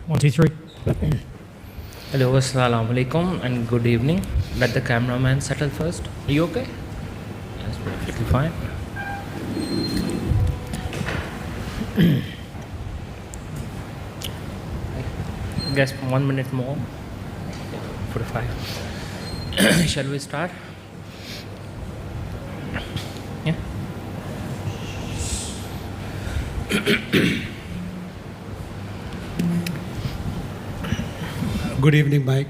1, 2, 3. Hello, assalamu alaikum and good evening. Let the cameraman settle first. Are you okay? That's perfectly fine. I guess 1 minute more. 45. Shall we start? Yeah. Good evening, Mike.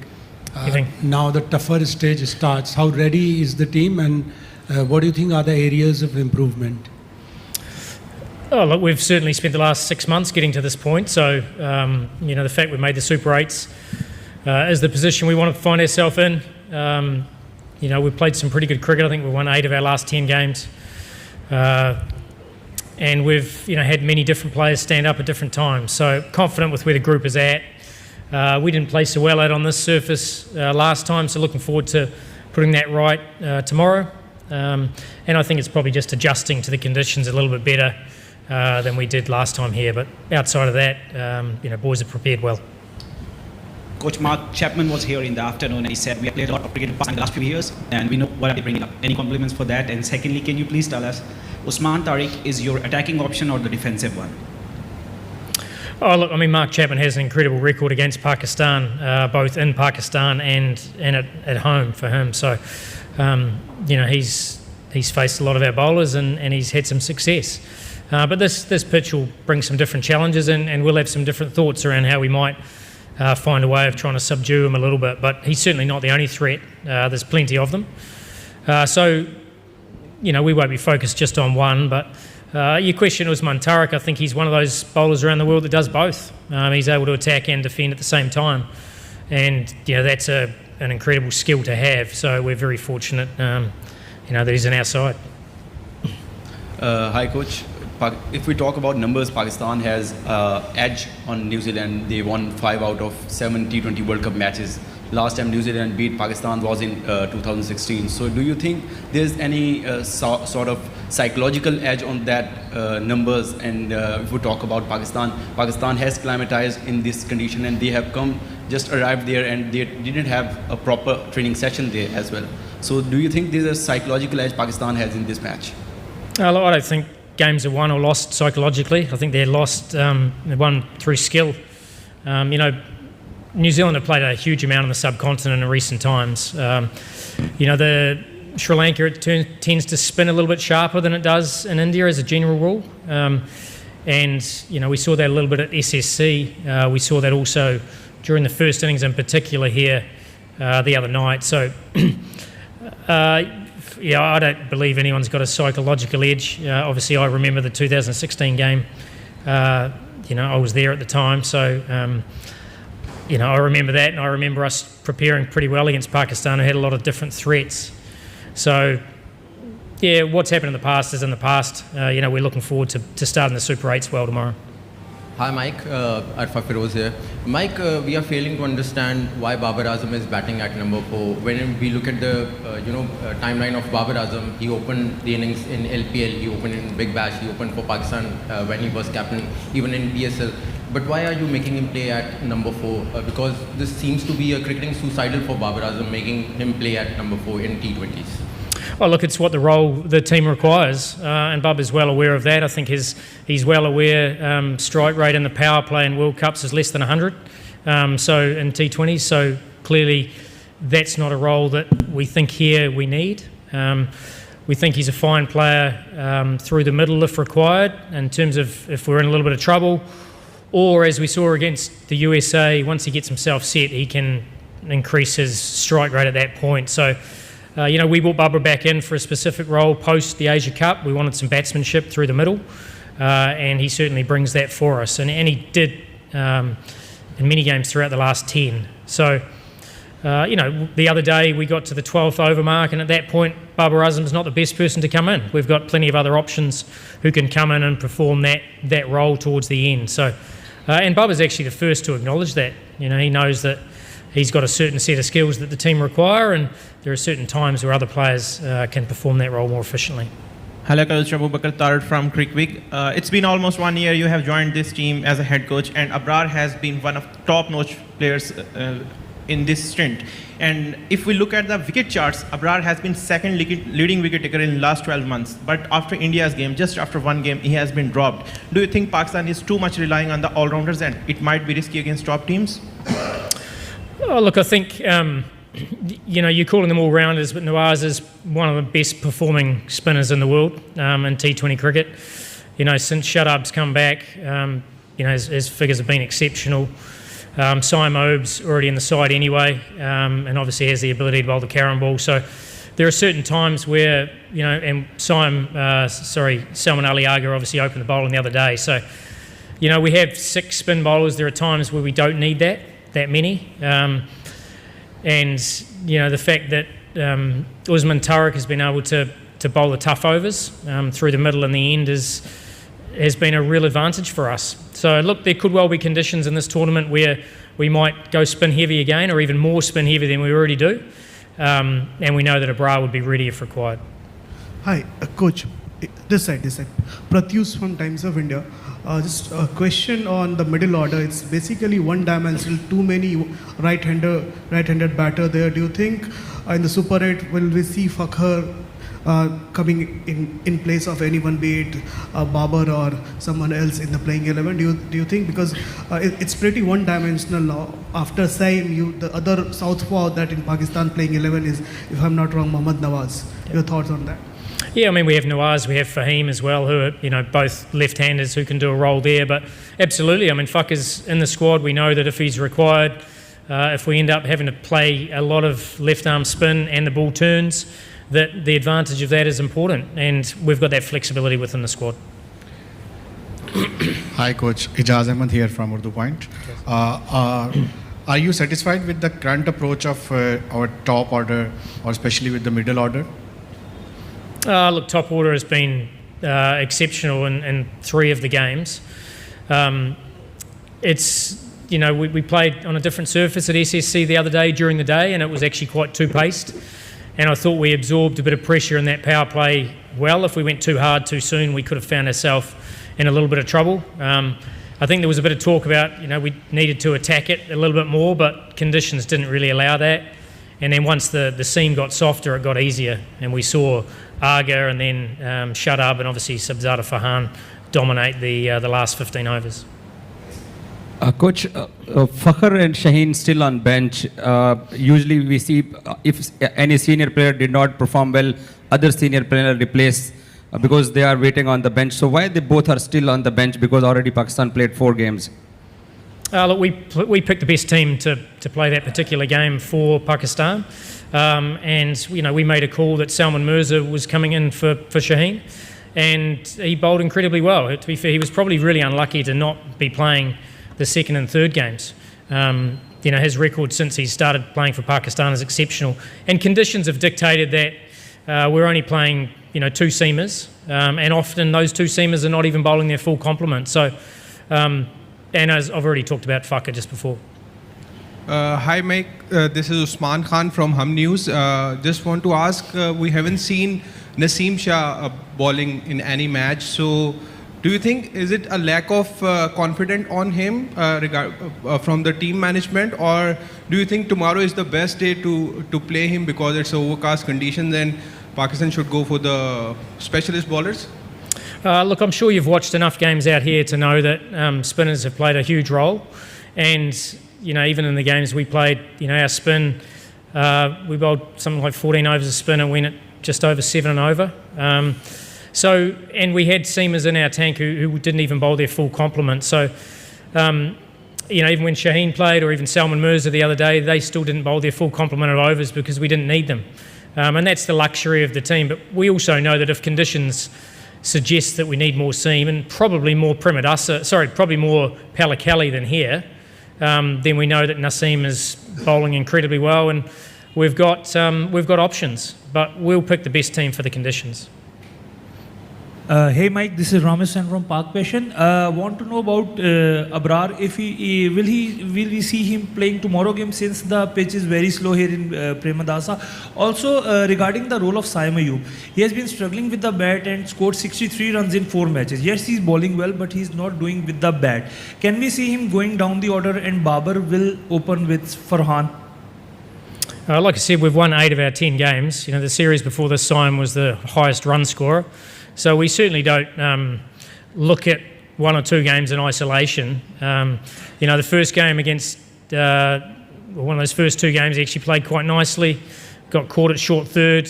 Evening. Now the tougher stage starts. How ready is the team, and what do you think are the areas of improvement? Oh, look, we've certainly spent the last 6 months getting to this point. So, the fact we made the Super 8s is the position we want to find ourselves in. We've played some pretty good cricket. I think we won 8 of our last 10 games. And we've, had many different players stand up at different times. So, confident with where the group is at. We didn't play so well out on this surface last time, so looking forward to putting that right tomorrow. And I think it's probably just adjusting to the conditions a little bit better than we did last time here. But outside of that, boys have prepared well. Coach Mark Chapman was here in the afternoon and he said we have played a lot of cricket in the last few years and we know what they're bringing up. Any compliments for that? And secondly, can you please tell us, Usman Tariq is your attacking option or the defensive one? Oh, look, Mark Chapman has an incredible record against Pakistan, both in Pakistan and at home for him. So, he's faced a lot of our bowlers and he's had some success. But this pitch will bring some different challenges and we'll have some different thoughts around how we might find a way of trying to subdue him a little bit. But he's certainly not the only threat. There's plenty of them. We won't be focused just on one, but your question was Usman Tariq. I think he's one of those bowlers around the world that does both. He's able to attack and defend at the same time. And, that's an incredible skill to have. So we're very fortunate, that he's on our side. Hi, Coach. If we talk about numbers, Pakistan has edge on New Zealand. They won 5 out of 7 T20 World Cup matches. Last time New Zealand beat Pakistan was in 2016. So do you think there's any sort of psychological edge on that numbers? And if we talk about Pakistan, Pakistan has climatized in this condition and they have just arrived there and they didn't have a proper training session there as well. So do you think there's a psychological edge Pakistan has in this match? I don't think games are won or lost psychologically. I think they're lost, won through skill. New Zealand have played a huge amount on the subcontinent in recent times. The Sri Lanka tends to spin a little bit sharper than it does in India as a general rule. We saw that a little bit at SSC. We saw that also during the first innings in particular here the other night. So, I don't believe anyone's got a psychological edge. Obviously, I remember the 2016 game. I was there at the time, so I remember that, and I remember us preparing pretty well against Pakistan, who had a lot of different threats. So, what's happened in the past is in the past. We're looking forward to starting the Super 8s well tomorrow. Hi Mike, Arfa Feroz here. Mike, we are failing to understand why Babar Azam is batting at number 4. When we look at the timeline of Babar Azam, he opened the innings in LPL, he opened in Big Bash, he opened for Pakistan when he was captain, even in PSL. But why are you making him play at number 4? Because this seems to be a cricketing suicidal for Babar Azam, making him play at number 4 in T20s. Oh, look, it's what the role the team requires, and Bub is well aware of that. I think he's well aware strike rate in the power play in World Cups is less than 100, so in T20s. So clearly, that's not a role that we think here we need. We think he's a fine player through the middle if required, in terms of if we're in a little bit of trouble, or as we saw against the USA, once he gets himself set, he can increase his strike rate at that point. So. We brought Bubba back in for a specific role post the Asia Cup. We wanted some batsmanship through the middle, and he certainly brings that for us. And he did in many games throughout the last 10. So, the other day we got to the 12th over mark, and at that point, Babar Azam's not the best person to come in. We've got plenty of other options who can come in and perform that role towards the end. So, and Babar's actually the first to acknowledge that. He knows that he's got a certain set of skills that the team require, and there are certain times where other players can perform that role more efficiently. Hello, Coach Abu Bakr Tard from Crickwick. It's been almost 1 year you have joined this team as a head coach, and Abrar has been one of top-notch players in this stint. And if we look at the wicket charts, Abrar has been second leading wicket taker in the last 12 months. But after India's game, just after one game, he has been dropped. Do you think Pakistan is too much relying on the all-rounders and it might be risky against top teams? Oh, look, I think, you're calling them all-rounders, but Nawaz is one of the best performing spinners in the world in T20 cricket. Since Shadab's come back, his figures have been exceptional. Syam Obe's already in the side anyway, and obviously has the ability to bowl the Karen ball. So there are certain times where, and Salman Ali Agha obviously opened the bowling the other day. So, we have 6 spin bowlers. There are times where we don't need that many. And, the fact that Usman Tariq has been able to bowl the tough overs through the middle and the end has been a real advantage for us. So, look, there could well be conditions in this tournament where we might go spin heavy again, or even more spin heavy than we already do. And we know that Abrar would be ready if required. Hi, Coach. This side. Pratyush from Times of India. Just a question on the middle order. It's basically one-dimensional, too many right-handed batter there. Do you think in the Super 8 will we see Fakhar coming in place of anyone, be it Babar or someone else in the playing 11? Do you think, because it's pretty one-dimensional now. After Saim, the other southpaw that in Pakistan playing 11 is, if I'm not wrong, Mohammad Nawaz. Your thoughts on that? Yeah, we have Nawaz, we have Fahim as well, who are, both left-handers who can do a role there. But absolutely, Fakhar's in the squad. We know that if he's required, if we end up having to play a lot of left-arm spin and the ball turns, that the advantage of that is important, and we've got that flexibility within the squad. Hi, Coach. Ijaz Ahmed here from Urdu Point. Are you satisfied with the current approach of our top order, or especially with the middle order? Look, top order has been exceptional in 3 of the games. We played on a different surface at SSC the other day during the day, and it was actually quite two-paced. And I thought we absorbed a bit of pressure in that power play well. If we went too hard too soon, we could have found ourselves in a little bit of trouble. I think there was a bit of talk about, we needed to attack it a little bit more, but conditions didn't really allow that. And then once the seam got softer, it got easier. And we saw Agha and then Shadab and obviously Sabzada Farhan dominate the last 15 overs. Coach, Fakhar and Shaheen still on bench. Usually we see if any senior player did not perform well, other senior player replace because they are waiting on the bench. So why they both are still on the bench? Because already Pakistan played 4 games. Look, we picked the best team to play that particular game for Pakistan. And, we made a call that Salman Mirza was coming in for Shaheen. And he bowled incredibly well. To be fair, he was probably really unlucky to not be playing the second and third games. His record since he started playing for Pakistan is exceptional. And conditions have dictated that we're only playing, 2 seamers. And often those 2 seamers are not even bowling their full complement. So, and as I've already talked about Fakhar just before. Hi, Mike. This is Usman Khan from Hum News. Just want to ask, we haven't seen Naseem Shah bowling in any match. So, do you think, is it a lack of confidence on him from the team management, or do you think tomorrow is the best day to play him because it's overcast conditions and Pakistan should go for the specialist bowlers? Look, I'm sure you've watched enough games out here to know that spinners have played a huge role. And, even in the games we played, our spin, we bowled something like 14 overs of spin and went at just over 7 and over. And we had seamers in our tank who didn't even bowl their full complement. So, even when Shaheen played or even Salman Mirza the other day, they still didn't bowl their full complement of overs because we didn't need them. And that's the luxury of the team. But we also know that if conditions suggest that we need more seam and probably more probably more Palakali than here, then we know that Naseem is bowling incredibly well, and we've got options. But we'll pick the best team for the conditions. Hey Mike, this is Ramesh from Park Passion. Want to know about Abrar. If will we see him playing tomorrow game since the pitch is very slow here in Premadasa. Also regarding the role of Saim Ayub, he has been struggling with the bat and scored 63 runs in 4 matches. Yes, he's bowling well, but he's not doing with the bat. Can we see him going down the order and Babar will open with Farhan? Like I said, we've won 8 of our 10 games. You know, the series before this time was the highest run scorer. So we certainly don't look at 1 or 2 games in isolation. You know, the first game against, one of those first 2 games, he actually played quite nicely. Got caught at short third.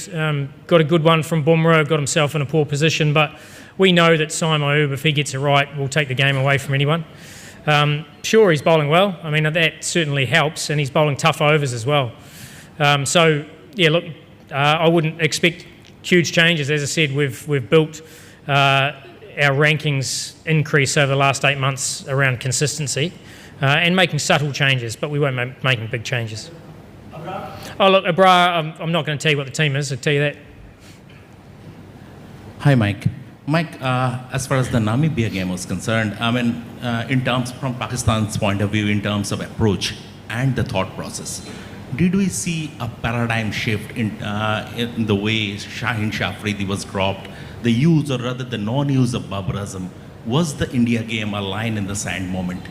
Got a good one from Bumrah, got himself in a poor position. But we know that Saim Ayub, if he gets it right, will take the game away from anyone. Sure, he's bowling well. I mean, that certainly helps. And he's bowling tough overs as well. So, yeah, look, I wouldn't expect huge changes. As I said, we've built our rankings increase over the last 8 months around consistency and making subtle changes, but we won't be making big changes. Oh, look, Abrar, I'm not going to tell you what the team is, I'll tell you that. Hi, Mike. Mike, as far as the Namibia game was concerned, I mean, in terms from Pakistan's point of view, in terms of approach and the thought process, did we see a paradigm shift in the way Shaheen Shah Afridi was dropped, the use or rather the non-use of Babar Azam? Was the India game a line in the sand moment?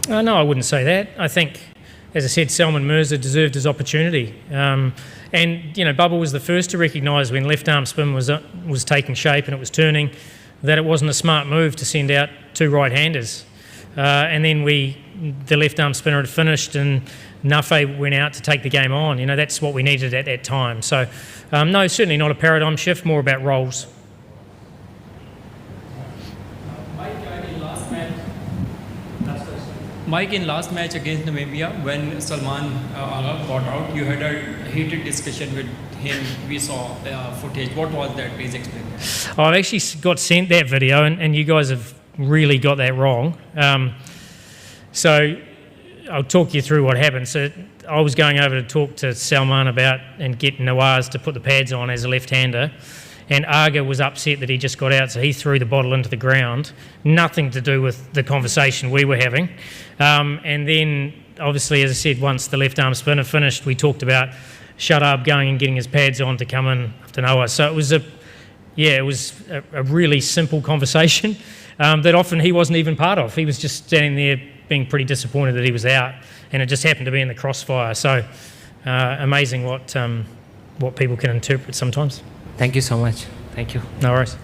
No, I wouldn't say that. I think, as I said, Salman Mirza deserved his opportunity. And, you know, Bubba was the first to recognise when left-arm spin was taking shape and it was turning, that it wasn't a smart move to send out 2 right-handers. And then the left-arm spinner had finished and Nafe went out to take the game on. You know, that's what we needed at that time. So, no, certainly not a paradigm shift, more about roles. Mike, in last match against Namibia, when Salman Agha got out, you had a heated discussion with him. We saw footage. What was that? Please explain that. I've actually got sent that video and you guys have really got that wrong. So I'll talk you through what happened. So I was going over to talk to Salman about and get Nawaz to put the pads on as a left-hander, and Aga was upset that he just got out, so he threw the bottle into the ground. Nothing to do with the conversation we were having. And then, obviously, as I said, once the left-arm spinner finished, we talked about Shadab going and getting his pads on to come in after Nawaz. So it was a really simple conversation that often he wasn't even part of. He was just standing there being pretty disappointed that he was out, and it just happened to be in the crossfire. So amazing what people can interpret sometimes. Thank you so much. Thank you. No worries.